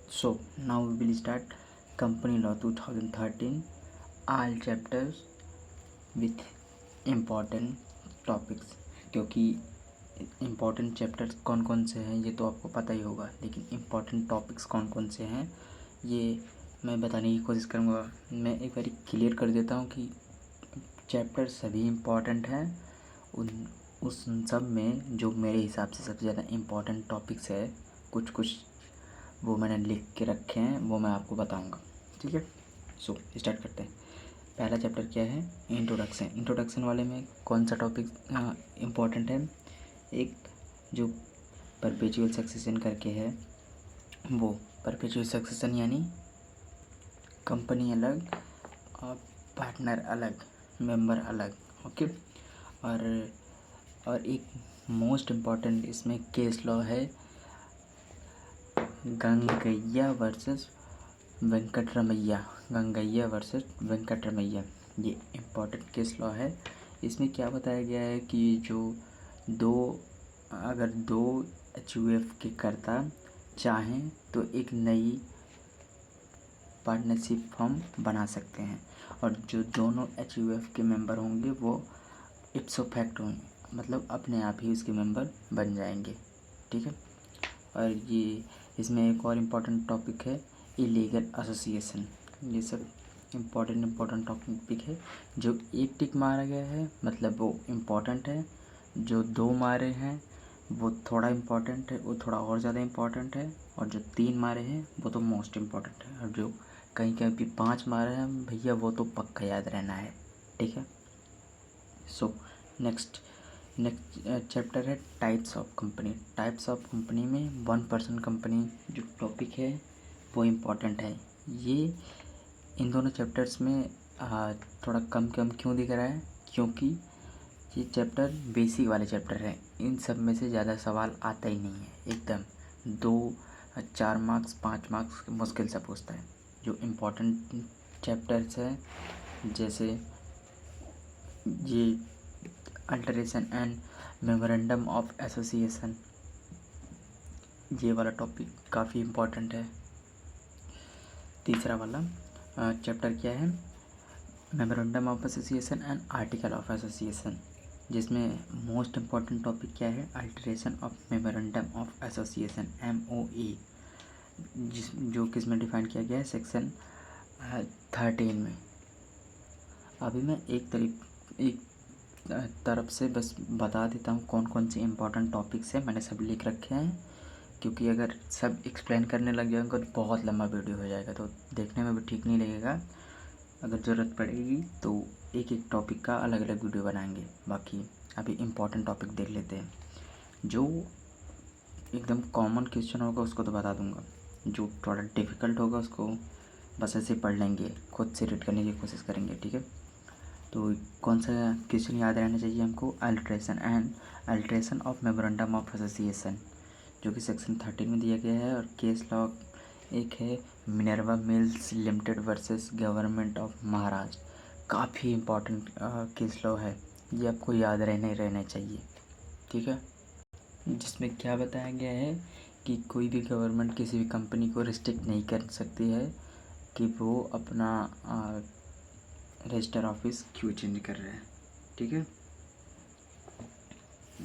So now we will start Company Law 2013, all chapters with important topics। क्योंकि important chapters कौन कौन से हैं ये तो आपको पता ही होगा, लेकिन इम्पोर्टेंट टॉपिक्स कौन कौन से हैं ये मैं बताने की कोशिश करूँगा। मैं एक बार क्लियर कर देता हूँ कि चैप्टर सभी इम्पोर्टेंट हैं। उस सब में जो मेरे हिसाब से सबसे ज़्यादा इम्पोर्टेंट टॉपिक्स है, कुछ कुछ वो मैंने लिख के रखे हैं, वो मैं आपको बताऊंगा। ठीक है, सो स्टार्ट करते हैं। पहला चैप्टर क्या है? इंट्रोडक्शन। इंट्रोडक्शन वाले में कौन सा टॉपिक इम्पोर्टेंट है? एक जो परपेचुअल सक्सेशन करके है, वो परपेचुअल सक्सेशन यानी कंपनी अलग और पार्टनर अलग, मेंबर अलग। ओके। और एक मोस्ट इम्पॉर्टेंट इसमें केस लॉ है, गंगैया वर्सेस वेंकटरमैया। गंगैया वर्सेस वेंकटरमैया, ये इम्पोर्टेंट केस लॉ है। इसमें क्या बताया गया है कि अगर दो एच के कर्ता चाहें तो एक नई पार्टनरशिप फर्म बना सकते हैं, और जो दोनों एच के मेंबर होंगे वो इप्सो फैक्ट होंगे, मतलब अपने आप ही उसके मेंबर बन जाएंगे। ठीक है। और ये इसमें एक और इम्पॉर्टेंट टॉपिक है इलीगल एसोसिएशन। ये सब इम्पॉर्टेंट टॉपिक है। जो एक टिक मारा गया है मतलब वो इम्पॉर्टेंट है, जो दो मारे हैं वो थोड़ा इम्पॉर्टेंट है, वो थोड़ा और ज़्यादा इम्पॉर्टेंट है, और जो तीन मारे हैं वो तो मोस्ट इम्पॉर्टेंट है, और जो कहीं कहीं भी 5 मारे हैं भैया वो तो पक्का याद रहना है। ठीक है। सो नेक्स्ट चैप्टर है types of company. Types of company में 1% कंपनी जो टॉपिक है वो इम्पोर्टेंट है। ये इन दोनों चैप्टर्स में थोड़ा कम कम क्यों दिख रहा है? क्योंकि ये चैप्टर बेसिक वाले चैप्टर हैं। इन सब में से ज़्यादा सवाल आता ही नहीं है। एकदम 2 4 मार्क्स 5 मार्क्स मुश्किल से पूछता है। जो इम्पोर्टेंट चैप्टर्स हैं जैसे ये alteration and memorandum of association, ये वाला टॉपिक काफ़ी इम्पोर्टेंट है। तीसरा वाला चैप्टर क्या है? Memorandum of association and article of association, जिसमें मोस्ट इम्पॉर्टेंट टॉपिक क्या है? Alteration of memorandum of association MOE, जो किस में डिफाइन किया गया है? सेक्शन 13 में। अभी मैं एक तरफ से बस बता देता हूँ कौन कौन से इम्पोर्टेंट टॉपिक्स हैं। मैंने सब लिख रखे हैं, क्योंकि अगर सब एक्सप्लेन करने लग जाऊँगा तो बहुत लंबा वीडियो हो जाएगा, तो देखने में भी ठीक नहीं लगेगा। अगर ज़रूरत पड़ेगी तो एक एक टॉपिक का अलग अलग वीडियो बनाएंगे। बाकी अभी इम्पोर्टेंट टॉपिक देख लेते हैं। जो एकदम कॉमन क्वेश्चन होगा उसको तो बता दूंगा, जो थोड़ा डिफ़िकल्ट होगा उसको बस ऐसे पढ़ लेंगे, खुद से रीड करने की कोशिश करेंगे। ठीक है। तो कौन सा क्वेश्चन याद रहना चाहिए हमको? Alteration of memorandum of association, जो कि सेक्शन 13 में दिया गया है। और केस लॉ एक है Minerva mills limited versus government of Maharashtra. काफ़ी इम्पोर्टेंट केस लॉ है, ये आपको याद रहना चाहिए। ठीक है। जिसमें क्या बताया गया है कि कोई भी गवर्नमेंट किसी भी कंपनी को रिस्ट्रिक्ट नहीं कर सकती है कि वो अपना रजिस्टर ऑफिस क्यों चेंज कर रहे हैं। ठीक है।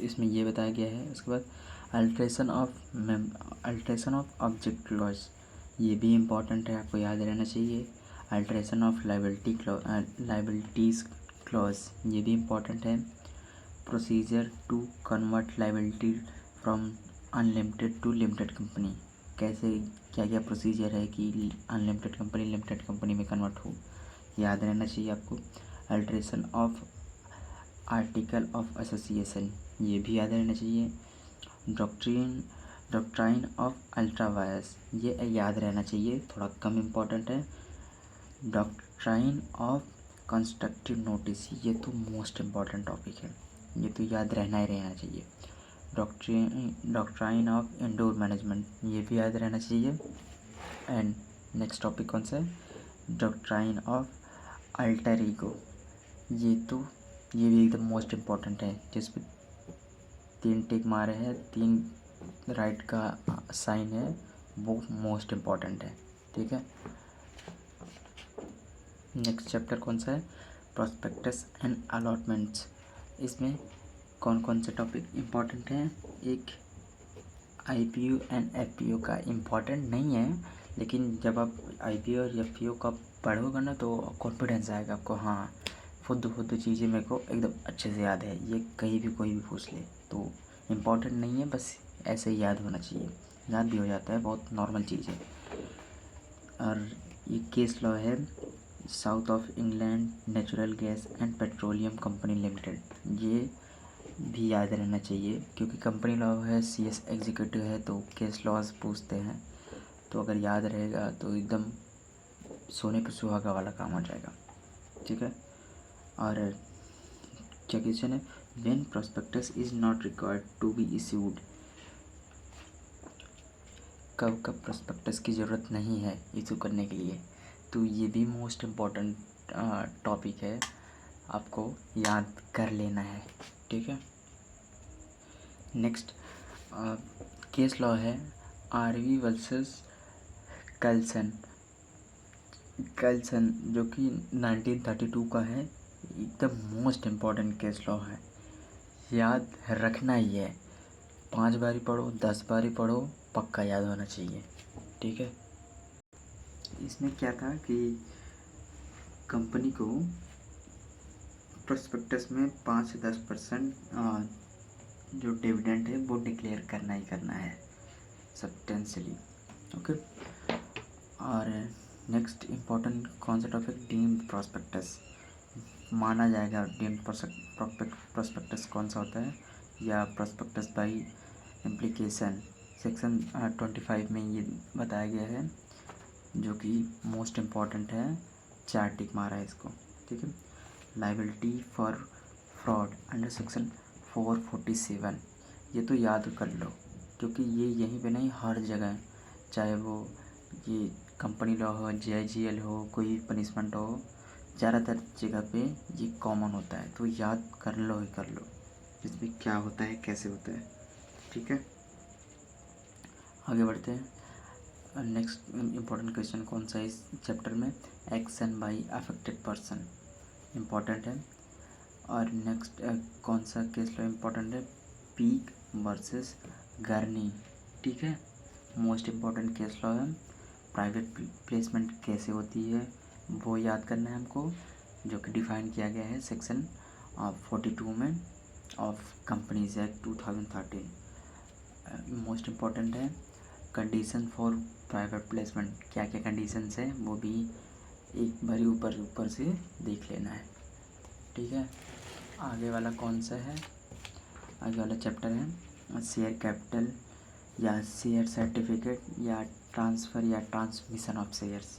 इसमें ये बताया गया है। उसके बाद अल्ट्रेशन ऑफ ऑब्जेक्ट क्लॉज, ये भी इम्पॉर्टेंट है, आपको याद रहना चाहिए। अल्ट्रेशन ऑफ लाइबिलिटीज़ क्लॉज, ये भी इम्पॉर्टेंट है। Procedure to convert liability from unlimited to limited company, कैसे क्या क्या प्रोसीजर है कि अनलिमिटेड कंपनी लिमिटेड कंपनी में कन्वर्ट हो, याद रहना चाहिए आपको। Alteration of article of association, ये भी याद रहना चाहिए। डॉक्ट्राइन ऑफ अल्ट्रावायस, ये याद रहना चाहिए, थोड़ा कम इम्पोर्टेंट है। डॉक्ट्राइन ऑफ कंस्ट्रक्टिव नोटिस, ये तो मोस्ट इम्पॉर्टेंट टॉपिक है, ये तो याद रहना चाहिए। डॉक्ट्राइन ऑफ इंडोर मैनेजमेंट, ये भी याद रहना चाहिए। एंड नेक्स्ट टॉपिक कौन सा है? डॉक्ट्राइन ऑफ अल्टर ईगो, ये भी एकदम मोस्ट इम्पॉर्टेंट है, जिस पे 3 टिक मारे हैं, 3 राइट का साइन है, वो मोस्ट इम्पॉर्टेंट है। ठीक है, नेक्स्ट चैप्टर कौन सा है? Prospectus and allotments. इसमें कौन कौन से टॉपिक इम्पॉर्टेंट हैं? एक IPO एंड FPO का इम्पॉर्टेंट नहीं है, लेकिन जब आप IPO और FPO का पढ़ोगे ना तो कॉन्फिडेंस आएगा आपको। हाँ, खुद चीज़ें मेरे को एकदम अच्छे से याद है, ये कहीं भी कोई भी पूछ ले तो इम्पॉर्टेंट नहीं है, बस ऐसे ही याद होना चाहिए। याद भी हो जाता है, बहुत नॉर्मल चीज़ है। और ये केस लॉ है south of England natural gas and petroleum company limited, ये भी याद रहना चाहिए क्योंकि कंपनी लॉ है, CS एग्जीक्यूटिव है तो केस लॉज पूछते हैं, तो अगर याद रहेगा तो एकदम सोने पर सुहागा वाला काम हो जाएगा। ठीक है, और क्या क्वेश्चन है? When prospectus is not required to be issued, कब कब प्रोस्पेक्टस की ज़रूरत नहीं है इशू करने के लिए, तो ये भी मोस्ट इम्पॉर्टेंट टॉपिक है, आपको याद कर लेना है। ठीक है, नेक्स्ट केस लॉ है RV वर्सेस कल्सन जो कि 1932 का है, एकदम मोस्ट इम्पॉर्टेंट केस लॉ है, याद रखना ही है। 5 बारी पढ़ो, 10 बारी पढ़ो, पक्का याद होना चाहिए। ठीक है, इसमें क्या था कि कंपनी को प्रोस्पेक्टस में 5 से 10% जो डिविडेंड है वो डिक्लेयर करना ही करना है सब्सटेंशियली। ओके, और नेक्स्ट इम्पॉर्टेंट कौन सा टॉपिक? डीम्ड प्रोस्पेक्टस माना जाएगा। डीम्ड प्रोस्पेक्टस कौन सा होता है, या प्रोस्पेक्टस बाय इम्प्लीकेशन, सेक्शन 25 में ये बताया गया है, जो कि मोस्ट इम्पॉर्टेंट है। 4 टिक मारा है इसको। ठीक है, liability for fraud under section 447, ये तो याद कर लो क्योंकि ये यहीं पे नहीं, हर जगह, चाहे वो ये कंपनी लॉ हो, JIGL हो, कोई पनिशमेंट हो, ज़्यादातर जगह पे ये कॉमन होता है, तो याद कर लो ही कर लो इसमें क्या होता है, कैसे होता है। ठीक है, आगे बढ़ते हैं। नेक्स्ट इम्पॉर्टेंट क्वेश्चन कौन सा है इस चैप्टर में? Action by affected person important है। और नेक्स्ट कौन सा केस लॉ इम्पॉर्टेंट है? Peak versus गर्नी। ठीक है, मोस्ट इम्पॉर्टेंट केस लॉ है। प्राइवेट प्लेसमेंट कैसे होती है वो याद करना है हमको, जो कि डिफाइन किया गया है सेक्शन 42 में of companies act 2013। Most important है। कंडीशन फॉर प्राइवेट प्लेसमेंट, क्या क्या कंडीशंस है वो भी एक बारी ऊपर से देख लेना है। ठीक है, आगे वाला कौन सा है? आगे वाला चैप्टर है शेयर कैपिटल या शेयर सर्टिफिकेट या ट्रांसफ़र या ट्रांसमिशन ऑफ शेयर्स,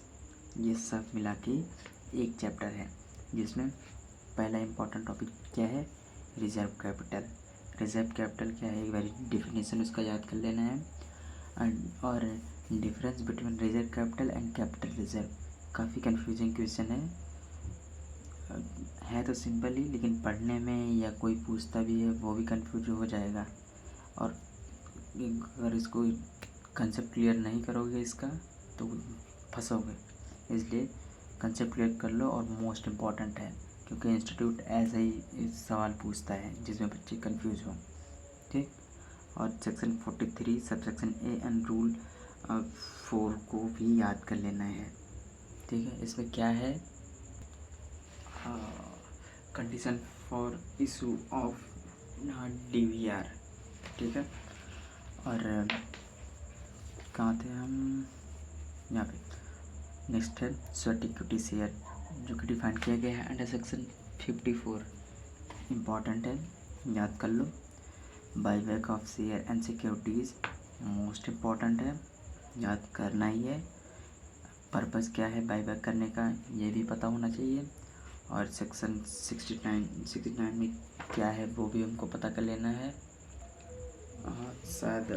ये सब मिला के एक चैप्टर है, जिसमें पहला इम्पोर्टेंट टॉपिक क्या है? Reserve capital. रिजर्व कैपिटल क्या है, एक बारी डिफिनीशन उसका याद कर लेना है। और difference between reserve capital and capital reserve, काफ़ी कंफ्यूजिंग क्वेश्चन है तो सिंपल ही, लेकिन पढ़ने में या कोई पूछता भी है वो भी कंफ्यूज हो जाएगा, और अगर इसको कंसेप्ट क्लियर नहीं करोगे इसका तो फंसोगे, इसलिए कंसेप्ट क्लियर कर लो। और मोस्ट इम्पॉर्टेंट है क्योंकि इंस्टीट्यूट ऐसे ही सवाल पूछता है जिसमें बच्चे कंफ्यूज हों। ठीक, और section 43 subsection A and rule 4 को भी याद कर लेना है। ठीक है, इसमें क्या है? Condition for issue of DVR। ठीक है, और कहाँ थे हम? यहाँ पे नेक्स्ट है स्वेट इक्विटी शेयर, जो कि डिफाइन किया गया है अंडर सेक्शन 54। इम्पॉर्टेंट है, याद कर लो। Buyback of share and securities most important है, याद करना ही है। पर्पज़ क्या है बाईबैक करने का, ये भी पता होना चाहिए। और सेक्शन 69 में क्या है वो भी हमको पता कर लेना है। शायद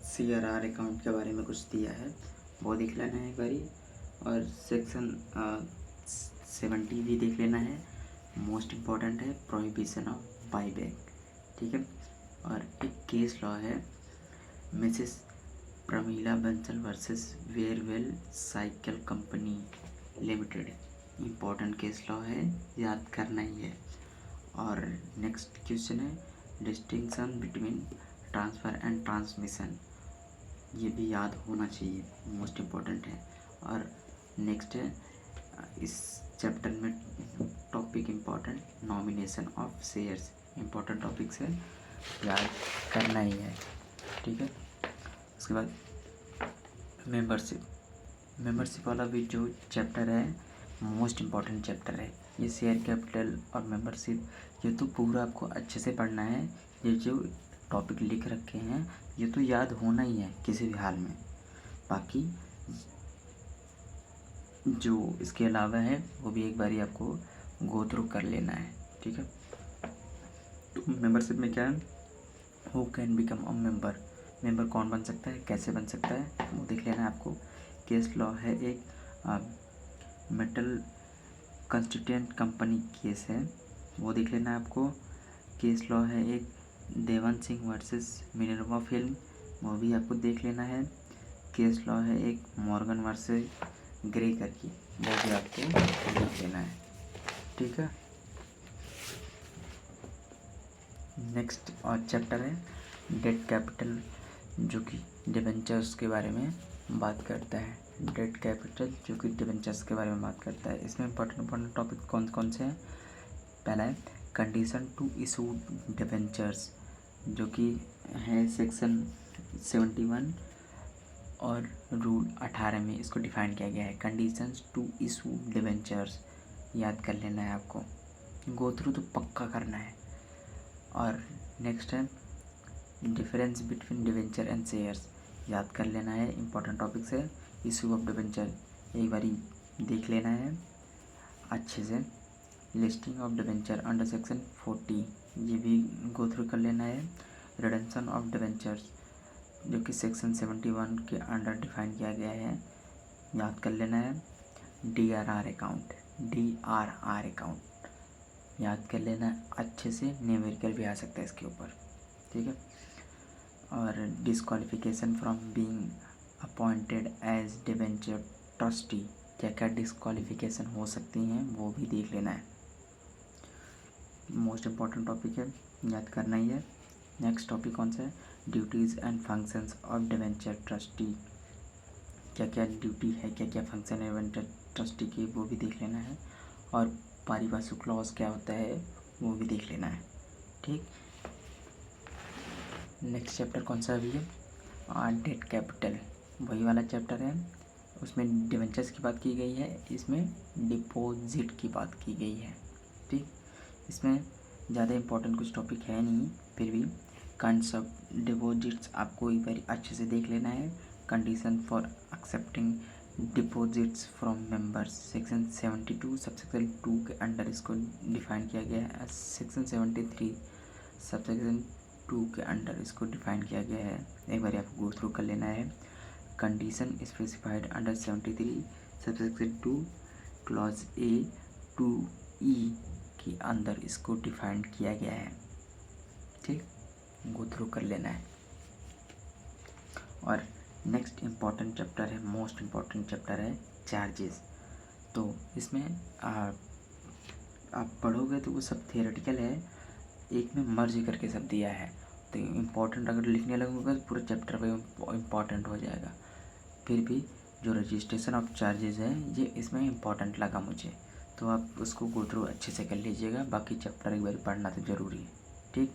CRR अकाउंट के बारे में कुछ दिया है, वो देख लेना है एक बारी। और सेक्शन 70 भी देख लेना है, मोस्ट इम्पॉर्टेंट है, प्रोहिबिशन ऑफ बाईबैक। ठीक है, और एक केस लॉ है Mrs Pramila Bansal versus Wearwell cycle company limited. Important case law है, याद करना ही है। और नेक्स्ट क्वेश्चन है distinction between transfer and transmission, ये भी याद होना चाहिए, मोस्ट इम्पोर्टेंट है। और नेक्स्ट है इस चैप्टर में topic important nomination of shares, important topic से याद करना ही है, ठीक है। उसके बाद मेंबरशिप वाला भी जो चैप्टर है मोस्ट इम्पॉर्टेंट चैप्टर है। ये शेयर कैपिटल और मेंबरशिप, ये तो पूरा आपको अच्छे से पढ़ना है। ये जो टॉपिक लिख रखे हैं ये तो याद होना ही है किसी भी हाल में। बाकी जो इसके अलावा है वो भी एक बारी आपको गो थ्रू कर लेना है, ठीक है। तो मेंबरशिप में क्या है, who can become a member कौन बन सकता है, कैसे बन सकता है, वो देख लेना है आपको। केस लॉ है एक मेटल कंस्टिट्यूएंट कंपनी केस है, वो देख लेना है आपको। केस लॉ है एक देवन सिंह वर्सेस मिनर्वा फिल्म, वो भी आपको देख लेना है। केस लॉ है एक मॉर्गन वर्सेस ग्रेकर की, वो भी आपको देख लेना है, ठीक है। नेक्स्ट और चैप्टर है डेट कैपिटल, जो कि डिबेंचर्स के बारे में बात करता है। डेट कैपिटल जो कि डिबेंचर्स के बारे में बात करता है। इसमें इंपॉर्टेंट टॉपिक कौन कौन से हैं। पहला है कंडीशन टू इशू डिबेंचर्स, जो कि है सेक्शन 71 और रूल 18 में इसको डिफाइन किया गया है। कंडीशंस टू इशू डिबेंचर्स याद कर लेना है आपको, गो थ्रू तो पक्का करना है। और नेक्स्ट है difference between debenture and shares, याद कर लेना है, इंपॉर्टेंट टॉपिक्स है। इशू ऑफ डिवेंचर एक बारी देख लेना है अच्छे से। Listing of debenture under section 40, ये भी गो थ्रू कर लेना है। रिडेम्पशन ऑफ डिवेंचर्स जो कि सेक्शन 71 के अंडर डिफाइन किया गया है, याद कर लेना है। DRR अकाउंट याद कर लेना अच्छे से, न्यूमेरिकल भी आ सकता है इसके ऊपर, ठीक है। और disqualification from being appointed as debenture trustee, क्या क्या डिस्क्वालिफिकेशन हो सकती हैं वो भी देख लेना है, मोस्ट इम्पॉर्टेंट टॉपिक है, याद करना ही है। नेक्स्ट टॉपिक कौन सा है, duties and functions of debenture trustee, क्या क्या ड्यूटी है, क्या क्या फंक्शन है डिबेंचर ट्रस्टी की, वो भी देख लेना है। और पारिभाषिक क्लॉज क्या होता है वो भी देख लेना है, ठीक। नेक्स्ट चैप्टर कौन सा अभी है, डेट कैपिटल, वही वाला चैप्टर है। उसमें डिवेंचर्स की बात की गई है, इसमें डिपॉजिट की बात की गई है, ठीक। इसमें ज़्यादा इंपॉर्टेंट कुछ टॉपिक है नहीं, फिर भी कांसेप्ट डिपॉजिट्स आपको एक बार अच्छे से देख लेना है। Condition for accepting deposits from members, section 72 subsection 2 के अंडर इसको डिफाइन किया गया है। सेक्शन 73 सबसेक्शन 2 के अंडर इसको डिफाइन किया गया है, एक बार आपको गो थ्रू कर लेना है। Condition specified under 73 subsection 2 clause A to E के अंदर इसको डिफाइन किया गया है, ठीक, गो थ्रू कर लेना है। और नेक्स्ट इम्पॉर्टेंट चैप्टर है, मोस्ट इम्पॉर्टेंट चैप्टर है चार्जेस। तो इसमें आप पढ़ोगे तो वो सब थियोरेटिकल है, एक में मर्ज करके सब दिया है, तो इम्पोर्टेंट अगर लिखने लगोगे तो पूरा चैप्टर पे इम्पॉर्टेंट हो जाएगा। फिर भी जो रजिस्ट्रेशन ऑफ चार्जेस है ये इसमें इम्पॉर्टेंट लगा मुझे, तो आप उसको गो थ्रू अच्छे से कर लीजिएगा। बाकी चैप्टर एक बार पढ़ना तो ज़रूरी है, ठीक।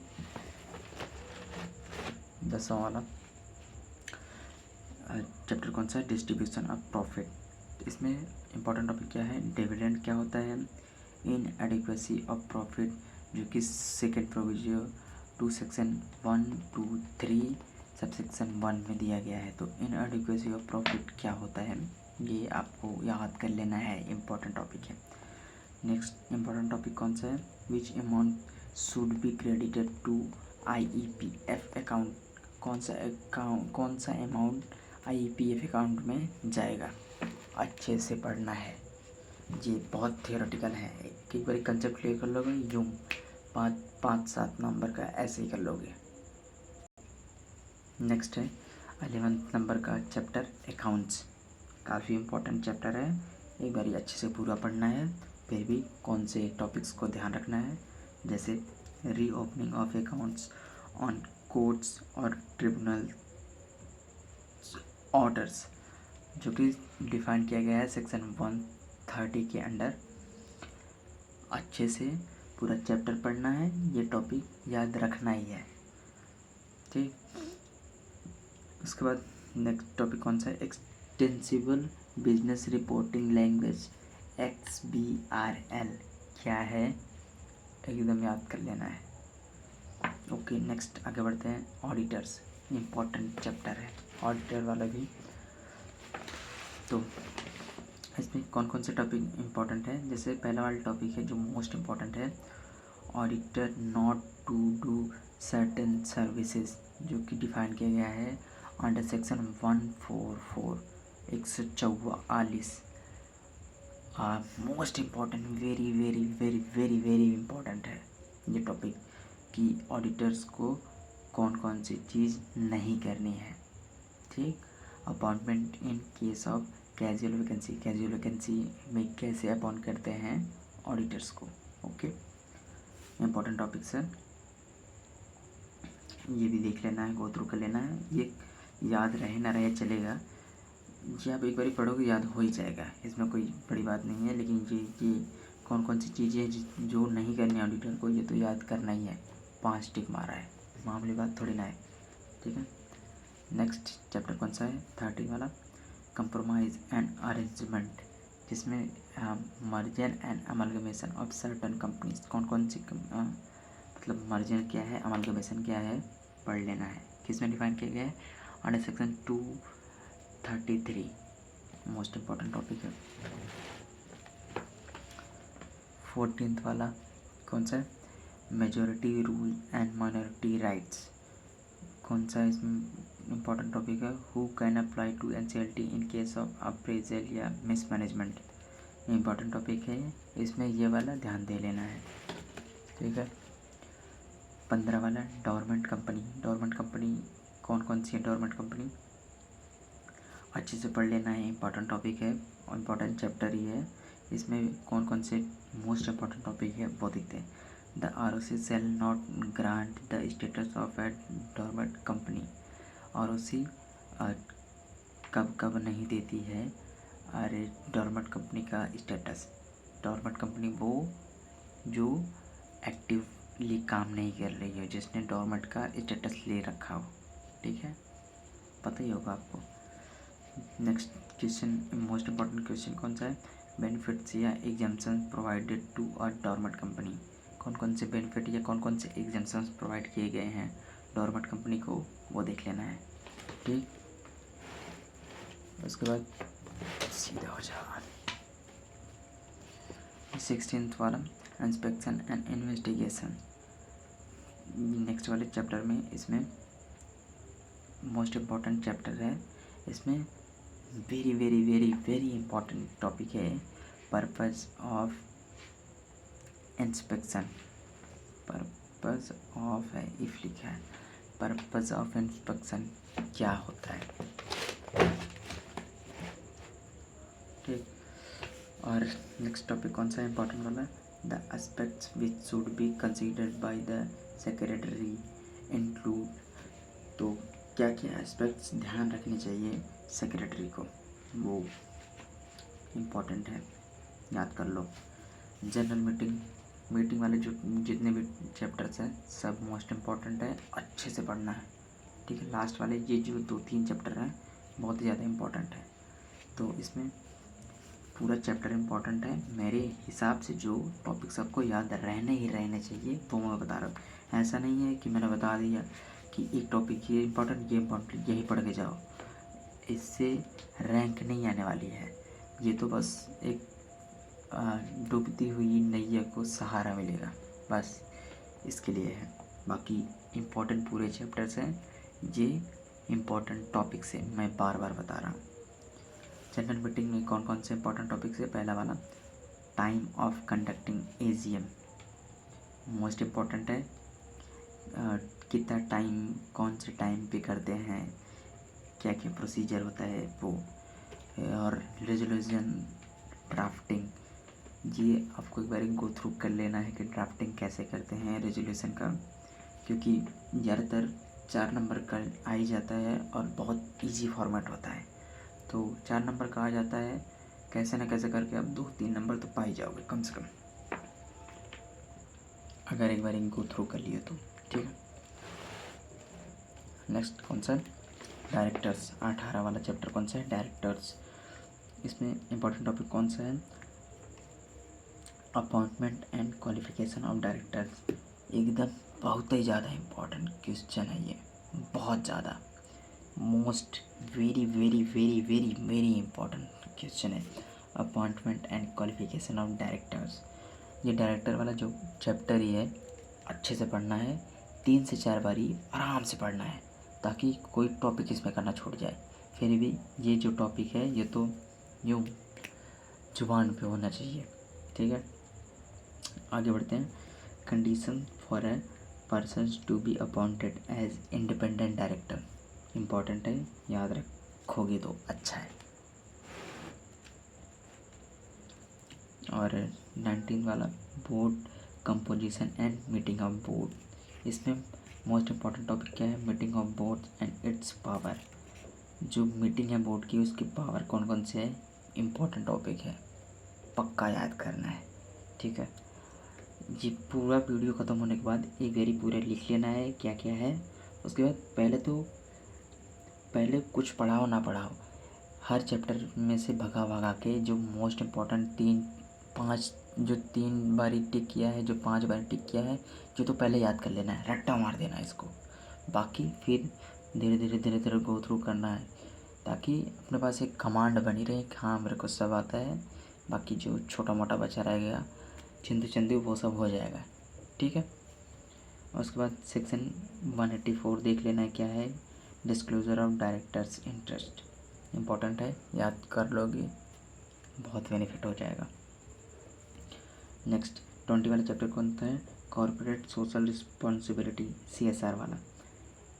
10वां वाला चैप्टर कौन सा है, डिस्ट्रीब्यूशन ऑफ प्रॉफिट। इसमें इम्पॉर्टेंट टॉपिक क्या है, डिविडेंड क्या होता है, इन एडिक्वेसी ऑफ प्रॉफिट जो कि second provision to section 1, 2, 3 subsection 1 में दिया गया है। तो इन एडिक्वेसी ऑफ प्रॉफिट क्या होता है ये आपको याद कर लेना है, इम्पॉर्टेंट टॉपिक है। नेक्स्ट इम्पॉर्टेंट टॉपिक कौन सा है, which amount should be credited to IEPF account, कौन सा अमाउंट IEPF अकाउंट में जाएगा, अच्छे से पढ़ना है, ये बहुत थियोरेटिकल है। एक बार कंसेप्ट क्लियर कर लोगे यूँ 5-7 नंबर का ऐसे ही कर लोगे। नेक्स्ट है 11th नंबर का चैप्टर अकाउंट्स, काफ़ी इम्पोर्टेंट चैप्टर है, एक बार अच्छे से पूरा पढ़ना है। फिर भी कौन से टॉपिक्स को ध्यान रखना है, जैसे reopening of accounts on courts और ट्रिब्यूनल ऑर्डर्स, जो कि डिफाइन किया गया है सेक्शन 130 के अंडर। अच्छे से पूरा चैप्टर पढ़ना है, ये टॉपिक याद रखना ही है, ठीक। उसके बाद नेक्स्ट टॉपिक कौन सा है, extensible business reporting language XBRL क्या है, एकदम याद कर लेना है। ओके, नेक्स्ट आगे बढ़ते हैं। ऑडिटर्स, इम्पोर्टेंट चैप्टर है ऑडिटर वाला भी। तो इसमें कौन कौन से टॉपिक इम्पोर्टेंट है, जैसे पहला वाला टॉपिक है जो मोस्ट इम्पोर्टेंट है, auditor not to do certain services, जो कि डिफाइन किया गया है under section 144 144। Most important, very very very very very important है ये टॉपिक, कि ऑडिटर्स को कौन कौन सी चीज़ नहीं करनी है, ठीक। Appointment in case of casual vacancy, casual vacancy में कैसे अपॉइंट करते हैं ऑडिटर्स को। ओके, इम्पोर्टेंट टॉपिक्स है, ये भी देख लेना है, गो थ्रू कर लेना है। ये याद रहे ना रहे चलेगा, ये आप एक बार पढ़ोगे याद हो ही जाएगा, इसमें कोई बड़ी बात नहीं है। लेकिन ये कौन कौन सी चीज़ें जो नहीं करनी है ऑडिटर को, ये तो याद करना ही है। 5 टिक मारा है, मामूली बात थोड़ी ना है, ठीक है। नेक्स्ट चैप्टर कौन सा है, 13 वाला, कंप्रोमाइज़ एंड अरेंजमेंट, जिसमें merger and amalgamation of certain companies, कौन कौन सी मतलब मर्जर क्या है, अमलगमेशन क्या है, पढ़ लेना है। किसमें डिफाइन किया गया है, under section 233, most important topic है। 14th वाला कौन सा है, majority rule and minority rights, कौन सा इसमें इम्पॉर्टेंट टॉपिक है, who can apply to NCLT in case of oppression या मिसमैनेजमेंट, इम्पॉर्टेंट टॉपिक है, इसमें ये वाला ध्यान दे लेना है, ठीक है। 15 वाला डोरमेंट कंपनी, डोरमेंट कंपनी कौन कौन सी है, डोरमेंट कंपनी अच्छे से पढ़ लेना है, इम्पॉर्टेंट टॉपिक है और इम्पॉर्टेंट चैप्टर ही है। इसमें कौन कौन से मोस्ट इम्पॉर्टेंट टॉपिक है वो देखते हैं। The ROC shall not grant the status of a dormant company, ROC कब कब नहीं देती है अरे डोरमेंट कंपनी का स्टेटस, डोरमेंट कंपनी वो जो एक्टिवली काम नहीं कर रही है, जिसने डोरमेंट का स्टेटस ले रखा हो, ठीक है, पता ही होगा आपको। Next question, most important question कौन सा है, बेनिफिट्स या exemption provided to a dormant company, कौन कौन से बेनिफिट या कौन कौन से एग्जाम्पशंस प्रोवाइड किए गए हैं डोरमेंट कंपनी को, वो देख लेना है, ठीक। उसके बाद सीधा हो जाओ। 16th वाला इंस्पेक्शन एंड इन्वेस्टिगेशन, नेक्स्ट वाले चैप्टर में, इसमें मोस्ट इम्पॉर्टेंट चैप्टर है, इसमें very very very very important topic है, purpose of inspection, purpose of है इफ लिखा है, पर्पस ऑफ इंस्पेक्शन क्या होता है, ठीक। और नेक्स्ट टॉपिक कौन सा इम्पोर्टेंट वाला, the aspects which should be considered by the secretary include, तो क्या क्या एस्पेक्ट्स ध्यान रखने चाहिए सेक्रेटरी को, वो इम्पोर्टेंट है, याद कर लो। जनरल मीटिंग, मीटिंग वाले जो जितने भी चैप्टर्स हैं सब मोस्ट इम्पॉर्टेंट है, अच्छे से पढ़ना है, ठीक है। लास्ट वाले ये जो 2-3 चैप्टर हैं बहुत ही ज़्यादा इम्पोर्टेंट है, तो इसमें पूरा चैप्टर इम्पोर्टेंट है। मेरे हिसाब से जो टॉपिक सबको याद रहने ही रहने चाहिए वो मैं बता रहा हूँ, ऐसा नहीं है कि मैंने बता दिया कि एक टॉपिक ये इम्पोर्टेंट यही पढ़ के जाओ, इससे रैंक नहीं आने वाली है, ये तो बस एक डूबती हुई नैया को सहारा मिलेगा, बस इसके लिए है। बाकी इम्पोर्टेंट पूरे चैप्टर्स हैं, ये इम्पोर्टेंट टॉपिक से मैं बार बार बता रहा हूँ। जनरल मीटिंग में कौन कौन से इम्पोर्टेंट टॉपिक्स है, पहला वाला time of conducting AGM, most important है, कितना टाइम कौन से टाइम पे करते हैं, क्या क्या प्रोसीजर होता है वो, और रेजोल्यूशन ड्राफ्टिंग, ये आपको एक बार गो थ्रू कर लेना है कि ड्राफ्टिंग कैसे करते हैं रेजोल्यूशन का, क्योंकि ज़्यादातर 4 नंबर का आ ही जाता है और बहुत इजी फॉर्मेट होता है। तो 4 नंबर का आ जाता है, कैसे ना कैसे करके आप 2-3 नंबर तो पा ही जाओगे कम से कम, अगर एक बार इनको थ्रू कर लिए तो। ठीक है, नेक्स्ट कौन सा है, डायरेक्टर्स। 18 वाला चैप्टर कौन सा है, डायरेक्टर्स। इसमें इम्पोर्टेंट टॉपिक कौन सा है, appointment and qualification of directors. एकदम बहुत ही ज़्यादा इम्पोर्टेंट क्वेश्चन है ये, बहुत ज़्यादा most very very very very very important question है, appointment and qualification of directors. ये डायरेक्टर वाला जो चैप्टर ही है अच्छे से पढ़ना है, 3 से 4 बारी आराम से पढ़ना है, ताकि कोई टॉपिक इसमें करना छूट जाए। फिर भी ये जो टॉपिक है ये तो यूँ जुबान पे होना चाहिए। ठीक है, आगे बढ़ते हैं। Condition for a person to be appointed as independent director, important है, याद रखोगे तो अच्छा है। और 19 वाला board composition and meeting of board. इसमें मोस्ट इम्पॉर्टेंट टॉपिक क्या है, meeting of board and its power. जो मीटिंग है बोर्ड की उसकी पावर कौन कौन से है, इम्पोर्टेंट टॉपिक है, पक्का याद करना है। ठीक है, ये पूरा वीडियो ख़त्म होने के बाद एक बारी पूरा लिख लेना है क्या क्या है। उसके बाद पहले कुछ पढ़ाओ ना पढ़ाओ, हर चैप्टर में से भगा भगा के जो मोस्ट इम्पॉर्टेंट 3-5 जो 3 बारी टिक किया है, जो 5 बारी टिक किया है, जो तो पहले याद कर लेना है, रट्टा मार देना है इसको। बाकी फिर धीरे धीरे गो थ्रू करना है, ताकि अपने पास एक कमांड बनी रहे कि हाँ मेरे को सब आता है। बाकी जो छोटा मोटा बचा रह गया चिंतु चिंतु वो सब हो जाएगा। ठीक है, उसके बाद सेक्शन 184 देख लेना है क्या है, disclosure of directors interest, important है, याद कर लोगे बहुत बेनिफिट हो जाएगा। नेक्स्ट 20 वाला चैप्टर कौन सा है, कॉर्पोरेट सोशल रिस्पॉन्सिबिलिटी, CSR वाला,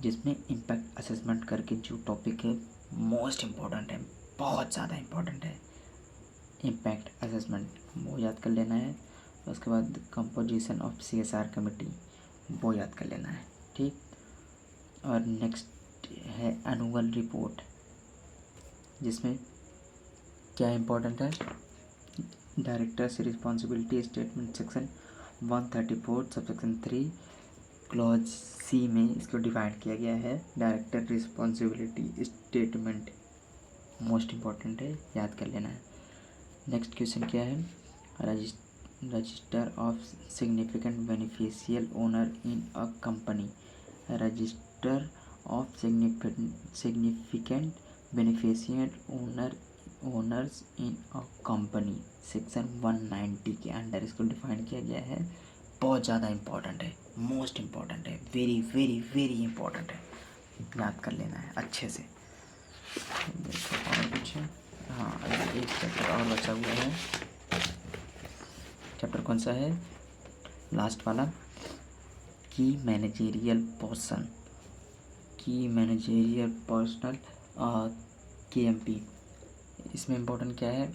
जिसमें इम्पैक्ट असेसमेंट करके जो टॉपिक है मोस्ट इम्पॉर्टेंट है, बहुत ज़्यादा इम्पॉर्टेंट है, इम्पैक्ट असेसमेंट, वो याद कर लेना है। उसके बाद कंपोजिशन ऑफ CSR कमेटी, वो याद कर लेना है। ठीक, और नेक्स्ट है एनुअल रिपोर्ट, जिसमें क्या इम्पोर्टेंट है, directors responsibility statement, section 134 subsection 3 clause C में इसको डिफाइन किया गया है। Director responsibility statement most important है, याद कर लेना है। नेक्स्ट क्वेश्चन क्या है, register of significant beneficial owner in a company, register of significant beneficial owners in a company, section 190 के अंडर इसको डिफाइन किया गया है। बहुत ज़्यादा इम्पोर्टेंट है, मोस्ट इम्पॉर्टेंट है, वेरी वेरी वेरी इम्पोर्टेंट है, याद कर लेना है अच्छे से। देखो और कुछ है, हाँ एक चैप्टर और बचा हुआ है, चैप्टर कौन सा है, लास्ट वाला, की मैनेजेरियल पर्सनल KMP। इसमें इम्पोर्टेंट क्या है,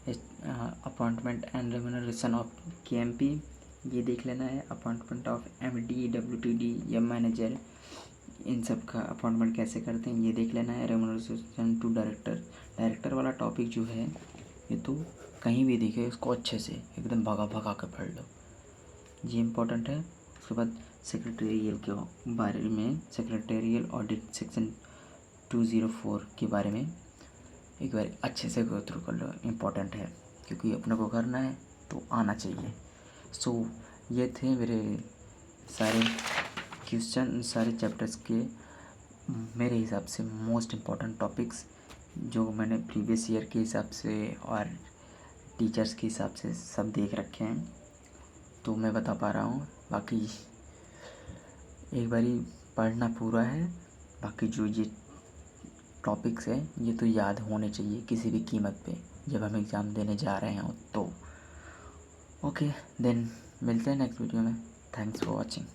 appointment and remuneration of KMP, ये देख लेना है। अपॉइंटमेंट ऑफ MD WTD या मैनेजर, इन सब का अपॉइंटमेंट कैसे करते हैं ये देख लेना है। रेम्यूनरेशन टू डायरेक्टर वाला टॉपिक जो है ये तो कहीं भी दिखे इसको अच्छे से एकदम भगा कर पढ़ लो, ये इम्पोर्टेंट है। उसके बाद सेक्रेटेरियल के बारे में, सेक्रेटेरियल ऑडिट सेक्शन 204 के बारे में एक बार अच्छे से गो थ्रू कर लो, इम्पोर्टेंट है, क्योंकि अपने को करना है तो आना चाहिए। सो ये थे मेरे सारे क्वेश्चन, सारे चैप्टर्स के मेरे हिसाब से मोस्ट इम्पॉर्टेंट टॉपिक्स, जो मैंने प्रीवियस ईयर के हिसाब से और टीचर्स के हिसाब से सब देख रखे हैं, तो मैं बता पा रहा हूँ। बाकी एक बारी पढ़ना पूरा है, बाकी जो ये टॉपिक्स है ये तो याद होने चाहिए किसी भी कीमत पे जब हम एग्ज़ाम देने जा रहे हों तो। ओके देन मिलते हैं नेक्स्ट वीडियो में, थैंक्स फॉर वॉचिंग।